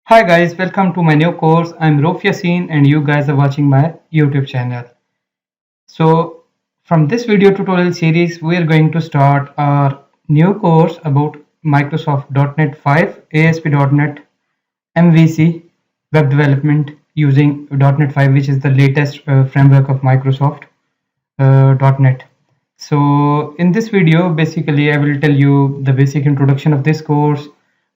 Hi guys, welcome to my new course. I'm Rof Yassin and you guys are watching my YouTube channel. So from this video tutorial series, we are going to start our new course about Microsoft .NET 5, ASP.NET, MVC, web development using .NET 5, which is the latest framework of Microsoft .NET. So in this video, basically, I will tell you the basic introduction of this course,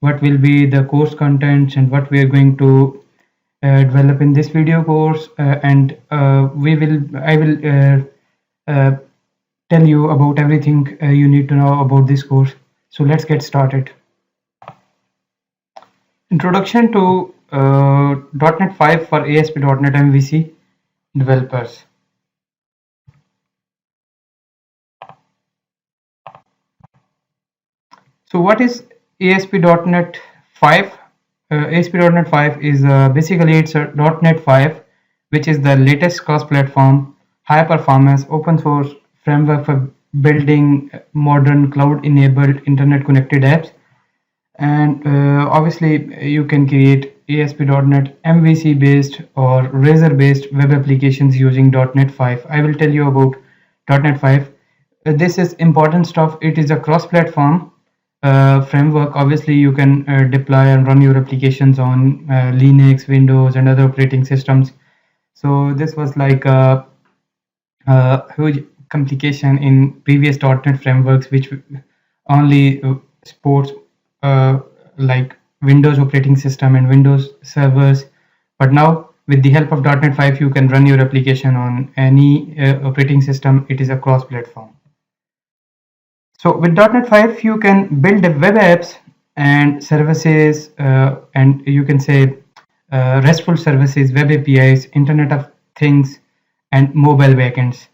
what will be the course contents and what we are going to develop in this video course, and I will uh, tell you about everything you need to know about this course. So let's get started. Introduction to .NET 5 for ASP.NET MVC developers. So what is ASP.NET 5? ASP.NET 5 is basically it's a .NET 5, which is the latest cross-platform, high-performance, open-source framework for building modern cloud-enabled internet-connected apps. And obviously, you can create ASP.NET MVC-based or Razor-based web applications using .NET 5. I will tell you about .NET 5. This is important stuff. It is a cross-platform framework. Obviously, you can deploy and run your applications on Linux, Windows, and other operating systems. So this was like a huge complication in previous .NET frameworks, which only supports like Windows operating system and Windows servers. But now, with the help of .NET 5, you can run your application on any operating system. It is a cross-platform. So with .NET 5, you can build web apps and services, and you can say RESTful services, web APIs, Internet of Things, and mobile backends.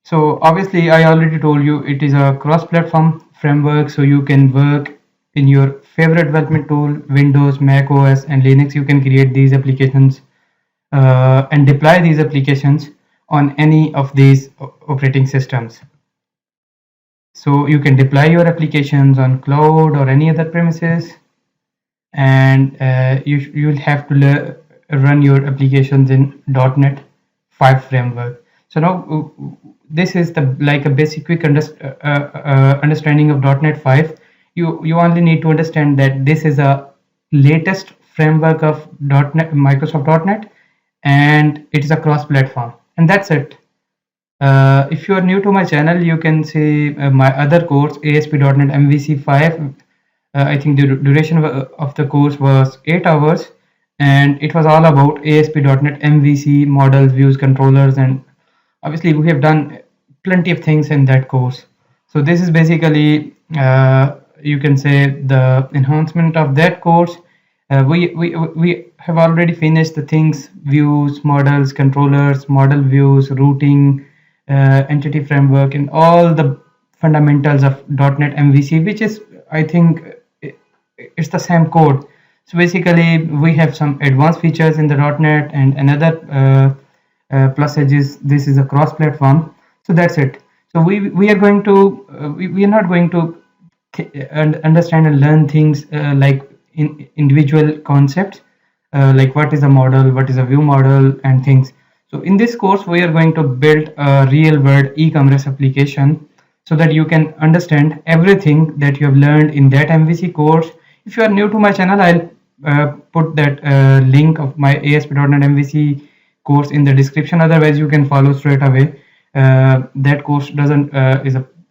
So obviously, I already told you it is a cross-platform framework, so you can work in your favorite development tool, Windows, Mac OS, and Linux. You can create these applications and deploy these applications on any of these operating systems. So you can deploy your applications on cloud or any other premises, and you'll have to run your applications in .NET 5 framework. So now this is the like a basic quick understanding of .NET 5. You only need to understand that this is a latest framework of .NET, Microsoft .NET, and it is a cross-platform, and that's it. If you are new to my channel, you can see my other course, ASP.NET MVC 5. I think the duration of the course was 8 hours, and it was all about ASP.NET MVC models, views, controllers, and obviously we have done plenty of things in that course. So this is basically you can say the enhancement of that course. We have already finished the things: views, models, controllers, model views, routing, entity framework, and all the fundamentals of .NET MVC, which is, I think, it's the same code. So basically, we have some advanced features in the .NET, and another plus edge is this is a cross-platform. So that's it. So we are going to we are not going to understand and learn things like in individual concepts, like what is a model, what is a view model, and things. So in this course, we are going to build a real world e-commerce application so that you can understand everything that you have learned in that MVC course. If you are new to my channel, I'll put that link of my ASP.NET MVC course in the description. Otherwise, you can follow straight away. That course doesn't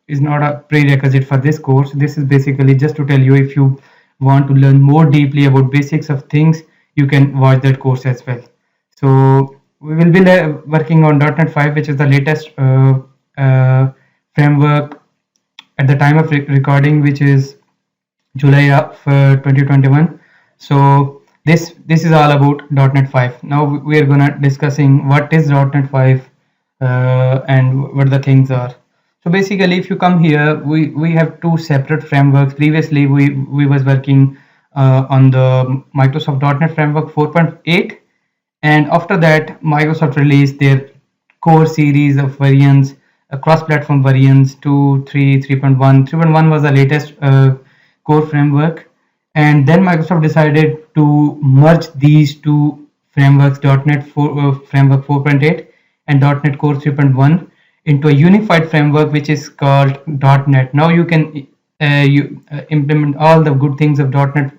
is not a prerequisite for this course. This is basically just to tell you, if you want to learn more deeply about basics of things, you can watch that course as well. So we will be working on .NET 5, which is the latest framework at the time of recording, which is July of 2021. So this is all about .NET 5. Now we are gonna discussing what is .NET 5 and what the things are. So basically, if you come here, we have two separate frameworks. Previously, we was working on the Microsoft .NET Framework 4.8, and after that, Microsoft released their core series of variants, cross-platform variants 2, 3, 3.1. 3.1 was the latest core framework, And then Microsoft decided to merge these two frameworks, .NET Framework 4.8 and .NET Core 3.1, into a unified framework which is called .NET. Now you can implement all the good things of .NET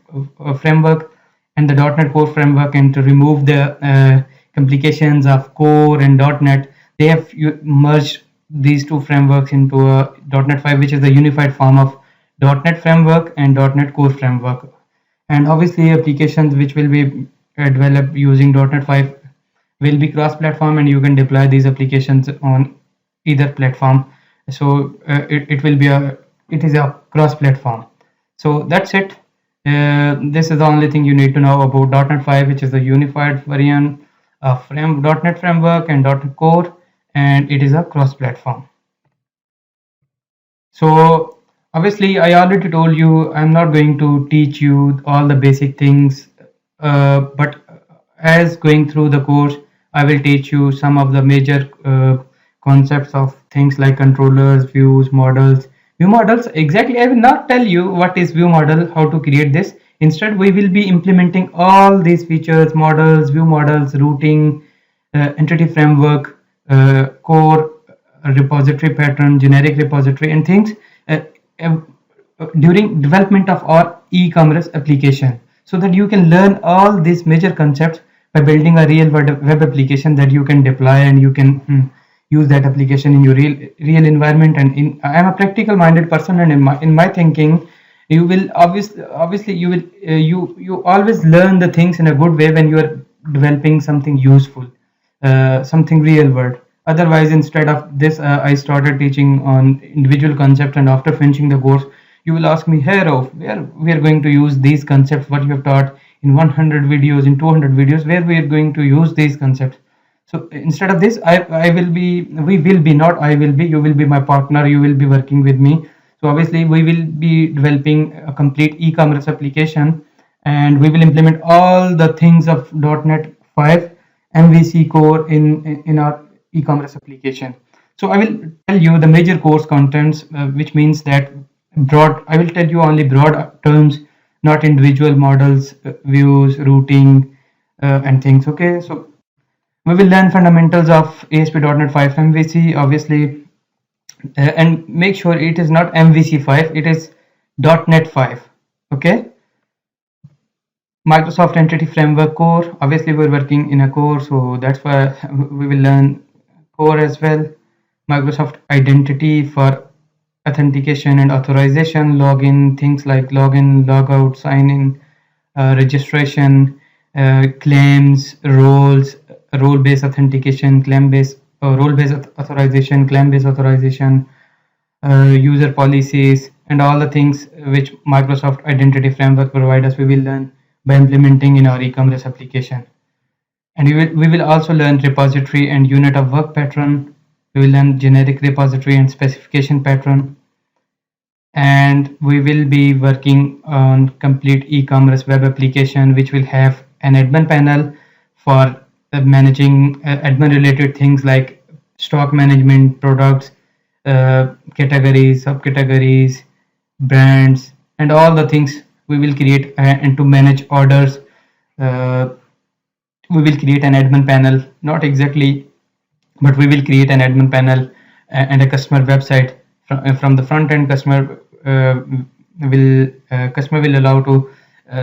framework and the .NET Core framework, and to remove the complications of Core and .NET. They have merged these two frameworks into a .NET 5, which is the unified form of .NET Framework and .NET Core Framework. And obviously, applications which will be developed using .NET 5 will be cross-platform, and you can deploy these applications on either platform. So it is a cross-platform. So that's it. This is the only thing you need to know about .NET 5, which is the unified variant of .NET Framework and .NET Core, and it is a cross-platform. So obviously, I already told you I'm not going to teach you all the basic things, but as going through the course, I will teach you some of the major concepts of things like controllers, views, models. View models, exactly, I will not tell you what is view model, how to create this. Instead, we will be implementing all these features, models, view models, routing, entity framework, core, repository pattern, generic repository, and things uh, during development of our e-commerce application, so that you can learn all these major concepts by building a real web application that you can deploy, and you can use that application in your real environment. And I am a practical minded person, and in my thinking, you will obviously you will you always learn the things in a good way when you are developing something useful, something real world. Otherwise, instead of this, I started teaching on individual concepts, and after finishing the course, you will ask me, hey Rauf, where we are going to use these concepts, what you have taught in 100 videos, in 200 videos, where we are going to use these concepts. So instead of this, I will be, we will be, not I will be, you will be my partner, you will be working with me. So obviously, we will be developing a complete e-commerce application, and we will implement all the things of .NET 5 MVC core in our e-commerce application. So I will tell you the major course contents, which means that broad. I will tell you only broad terms, not individual models, views, routing, and things. Okay, so we will learn fundamentals of ASP.NET 5 MVC, obviously, and make sure it is not MVC 5, it is .NET 5. Okay. Microsoft Entity Framework Core. Obviously, we're working in a core, so that's why we will learn core as well. Microsoft Identity for authentication and authorization, login, things like login, logout, sign in, registration, claims, roles, role-based authentication, claim-based, role-based authorization, claim-based authorization, user policies, and all the things which Microsoft Identity Framework provides us, we will learn by implementing in our e-commerce application. And we will also learn repository and unit of work pattern. We will learn generic repository and specification pattern. And we will be working on complete e-commerce web application, which will have an admin panel for managing admin related things like stock management, products, categories, subcategories, brands, and all the things we will create, and to manage orders. We will create an admin panel, not exactly, but we will create an admin panel and a customer website. From the front end, customer will allow to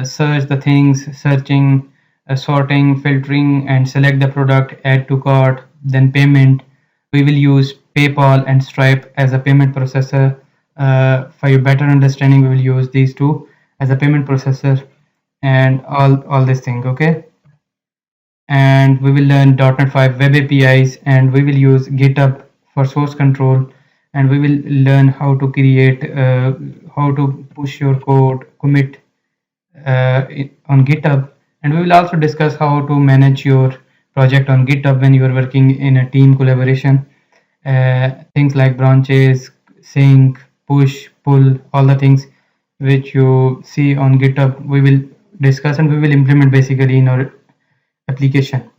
search the things, searching, sorting, filtering, and select the product, add to cart, then payment. We will use PayPal and Stripe as a payment processor. For your better understanding, we will use these two as a payment processor, and all this thing. Okay. And we will learn .NET 5 web APIs, and we will use GitHub for source control, and we will learn how to create, how to push your code, commit on GitHub, and we will also discuss how to manage your project on GitHub when you are working in a team collaboration. Things like branches, sync, push, pull, all the things which you see on GitHub, we will discuss and we will implement basically in our application.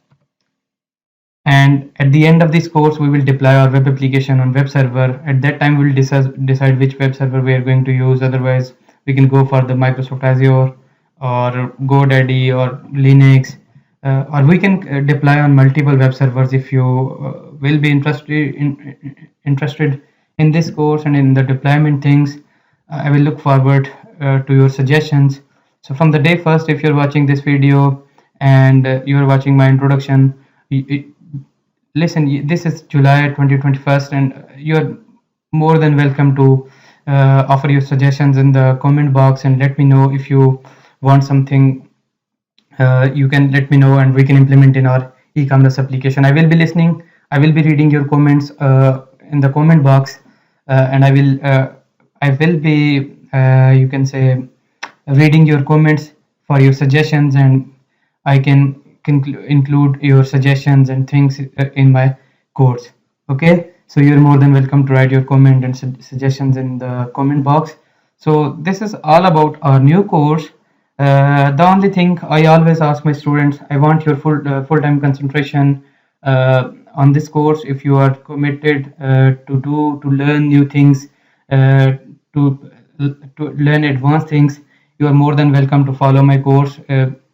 And at the end of this course, we will deploy our web application on web server. At that time, we will decide which web server we are going to use. Otherwise, we can go for the Microsoft Azure, or GoDaddy or Linux, or we can deploy on multiple web servers. If you will be interested in this course and in the deployment things, I will look forward to your suggestions. So from the day first, if you're watching this video and you're watching my introduction, listen, this is July 2021, and you're more than welcome to offer your suggestions in the comment box and let me know if you want something. You can let me know and we can implement in our e-commerce application. I will be listening. I will be reading your comments in the comment box, and I will be you can say reading your comments for your suggestions, and I can include your suggestions and things in my course. Okay, so you're more than welcome to write your comment and suggestions in the comment box. So this is all about our new course. The only thing I always ask my students, I want your full-time concentration on this course. If you are committed to learn new things, to learn advanced things, you are more than welcome to follow my course.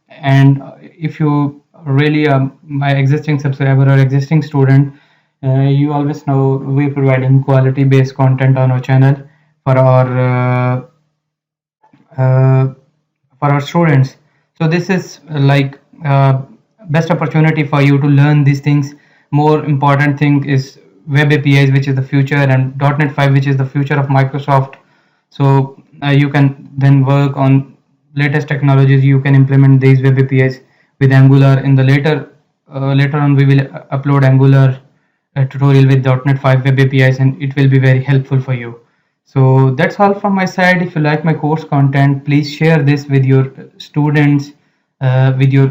And if you really my existing subscriber or existing student, you always know we're providing quality based content on our channel for uh, our students. So this is best opportunity for you to learn these things. More important thing is web APIs, which is the future, and .NET 5, which is the future of Microsoft. So you can then work on latest technologies. You can implement these web APIs with Angular. In the later on, we will upload Angular tutorial with .NET 5 web APIs, and it will be very helpful for you. So that's all from my side. If you like my course content, please share this with your students, with your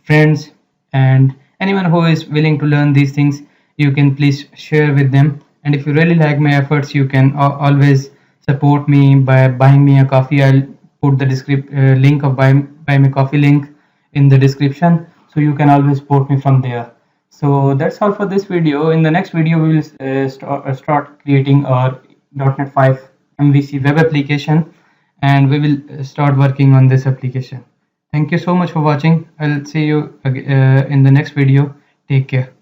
friends, and anyone who is willing to learn these things. You can please share with them. And if you really like my efforts, you can always support me by buying me a coffee. I'll put the link of buy me coffee link in the description, so you can always support me from there. So that's all for this video. In the next video, we will start creating our .NET 5 MVC web application, and we will start working on this application. Thank you so much for watching. I'll see you in the next video. Take care.